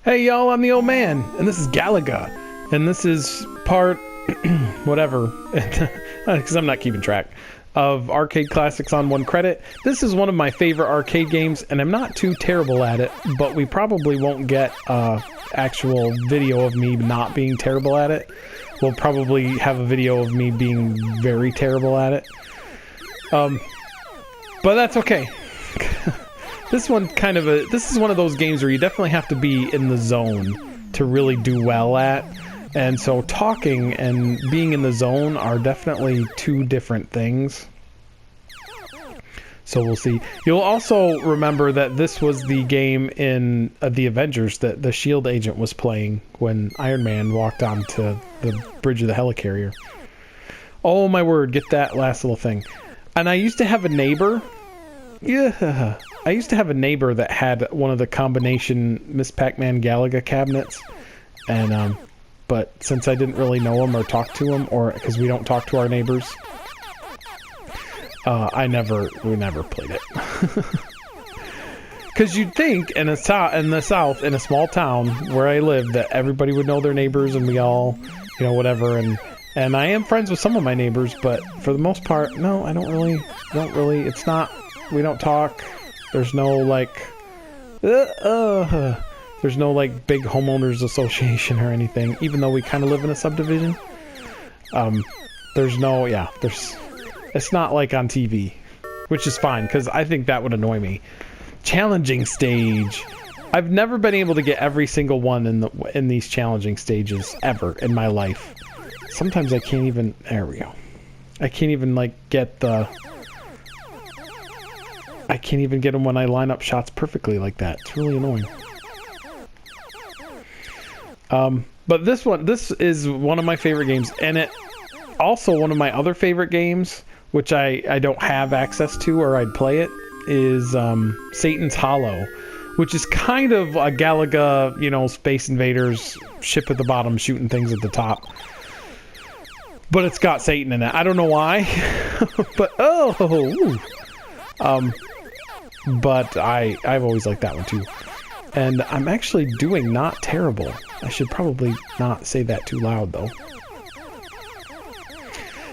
Hey y'all, I'm the old man, and this is Galaga, and this is part, whatever, because I'm not keeping track, of arcade classics on one credit. This is one of my favorite arcade games, and I'm not too terrible at it, but we probably won't get actual video of me not being terrible at it. We'll probably have a video of me being very terrible at it. But that's okay. This is one of those games where you definitely have to be in the zone to really do well at. And so talking and being in the zone are definitely two different things. So we'll see. You'll also remember that this was the game in the Avengers that the S.H.I.E.L.D. agent was playing when Iron Man walked onto the bridge of the helicarrier. Oh my word, get that last little thing. And I used to have a neighbor. Yeah. I used to have a neighbor that had one of the combination Miss Pac-Man Galaga cabinets, and but since I didn't really know him or talk to him, or because we don't talk to our neighbors, we never played it. Because you'd think in the South, in a small town where I lived, that everybody would know their neighbors and we all, whatever. And I am friends with some of my neighbors, but for the most part, no, I don't really. It's not. We don't talk. There's no there's no big homeowners association or anything, even though we kind of live in a subdivision. It's not like on TV, which is fine, because I think that would annoy me. Challenging stage. I've never been able to get every single one in these challenging stages ever in my life. Sometimes I can't even, there we go. I can't even get the... I can't even get them when I line up shots perfectly like that. It's really annoying. But this is one of my favorite games, and it also one of my other favorite games, which I don't have access to or I'd play it, is Satan's Hollow, which is kind of a Galaga, Space Invaders, ship at the bottom shooting things at the top. But it's got Satan in it. I don't know why. But but I've always liked that one too. And I'm actually doing not terrible. I should probably not say that too loud though.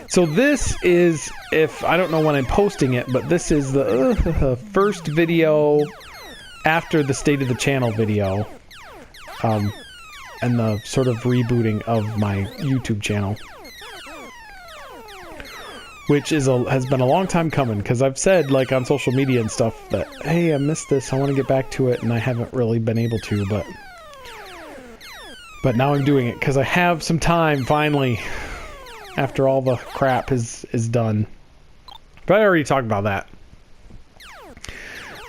So this is, if I don't know when I'm posting it, but this is the first video after the State of the Channel video. And the sort of rebooting of my YouTube channel. Which has been a long time coming, because I've said, on social media and stuff, that, hey, I missed this, I want to get back to it, and I haven't really been able to, but now I'm doing it, because I have some time, finally, after all the crap is done. But I already talked about that.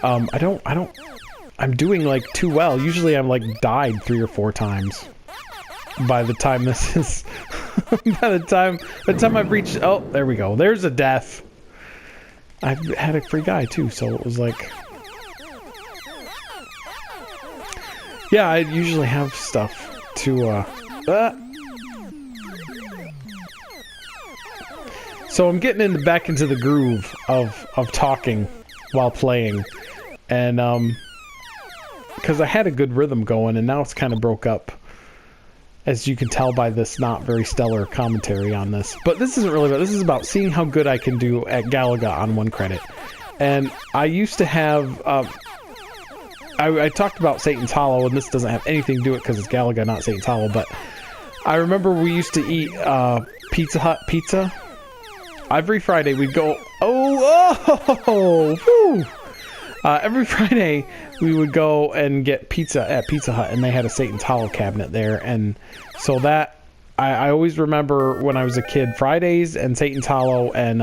I'm doing, too well. Usually I'm, died 3 or 4 times by the time this is... by the time I've reached... Oh, there we go. There's a death. I've had a free guy, too, so it was yeah, I usually have stuff to, So I'm getting back into the groove of talking while playing. And, because I had a good rhythm going, and now it's kind of broke up. As you can tell by this not very stellar commentary on this. But this isn't really about... This is about seeing how good I can do at Galaga on one credit. And I used to have... I talked about Satan's Hollow, and this doesn't have anything to do with it because it's Galaga, not Satan's Hollow, but I remember we used to eat Pizza Hut pizza. Every Friday we'd go... Whew! Every Friday we would go and get pizza at Pizza Hut, and they had a Satan's Hollow cabinet there, and so that I always remember when I was a kid, Fridays and Satan's Hollow, and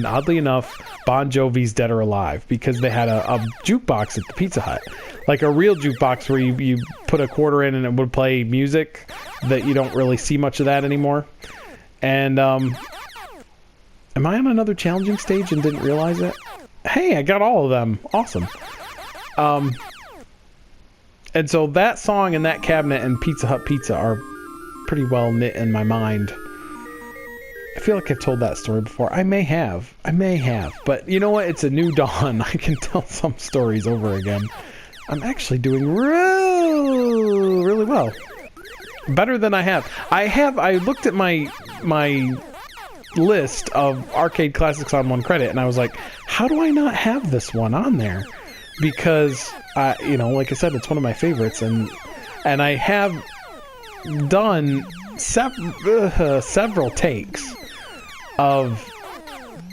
oddly enough, Bon Jovi's Dead or Alive, because they had a jukebox at the Pizza Hut, like a real jukebox where you put a quarter in and it would play music that you don't really see much of that anymore. And am I on another challenging stage and didn't realize it? Hey, I got all of them. Awesome. And so that song and that cabinet and Pizza Hut pizza are pretty well knit in my mind. I feel like I've told that story before. I may have. But you know what? It's a new dawn. I can tell some stories over again. I'm actually doing really well. Better than I have. I looked at my list of arcade classics on 1 credit, and I was like, how do I not have this one on there? Because, you know, like I said, it's one of my favorites, and I have done several takes of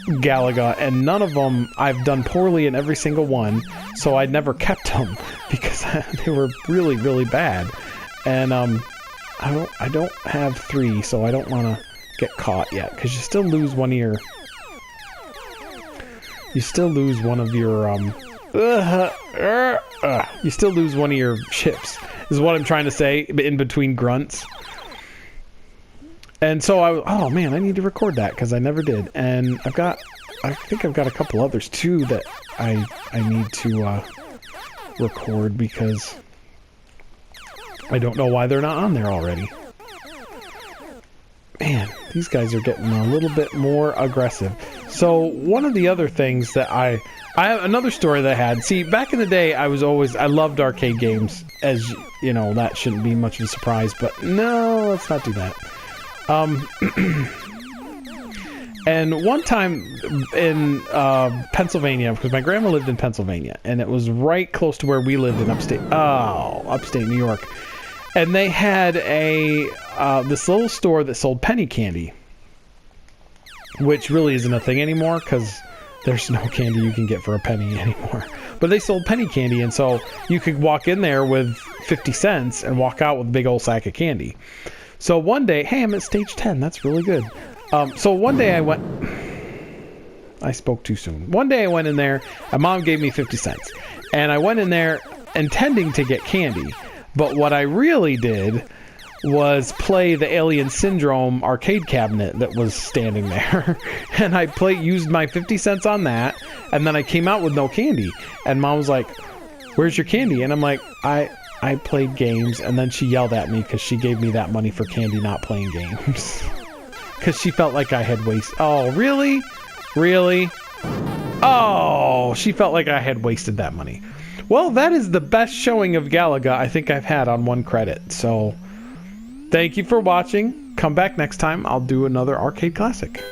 Galaga, and none of them I've done poorly in every single one, so I never kept them because they were really bad. And I don't have 3, so I don't want to get caught yet, because you still lose one of your you still lose one of your chips, is what I'm trying to say in between grunts. And so oh man, I need to record that because I never did. And I think I've got a couple others too that I need to record because I don't know why they're not on there already. Man, these guys are getting a little bit more aggressive. So one of the other things that I have another story that I had. See, back in the day, I loved arcade games. As you know, that shouldn't be much of a surprise. But no, let's not do that. And one time in Pennsylvania, because my grandma lived in Pennsylvania, and it was right close to where we lived in upstate New York. And they had this little store that sold penny candy, which really isn't a thing anymore because there's no candy you can get for a penny anymore. But they sold penny candy, and so you could walk in there with 50 cents and walk out with a big old sack of candy. So one day, hey, I'm at stage 10. That's really good. So one day I spoke too soon. One day I went in there, and Mom gave me 50 cents. And I went in there intending to get candy. But what I really did was play the Alien Syndrome arcade cabinet that was standing there. And I used my 50 cents on that, and then I came out with no candy. And Mom was like, where's your candy? And I'm like, I played games. And then she yelled at me because she gave me that money for candy, not playing games. Because she felt like I had wasted... Oh, really? Really? Oh, she felt like I had wasted that money. Well, that is the best showing of Galaga I think I've had on 1 credit. So, thank you for watching. Come back next time. I'll do another arcade classic.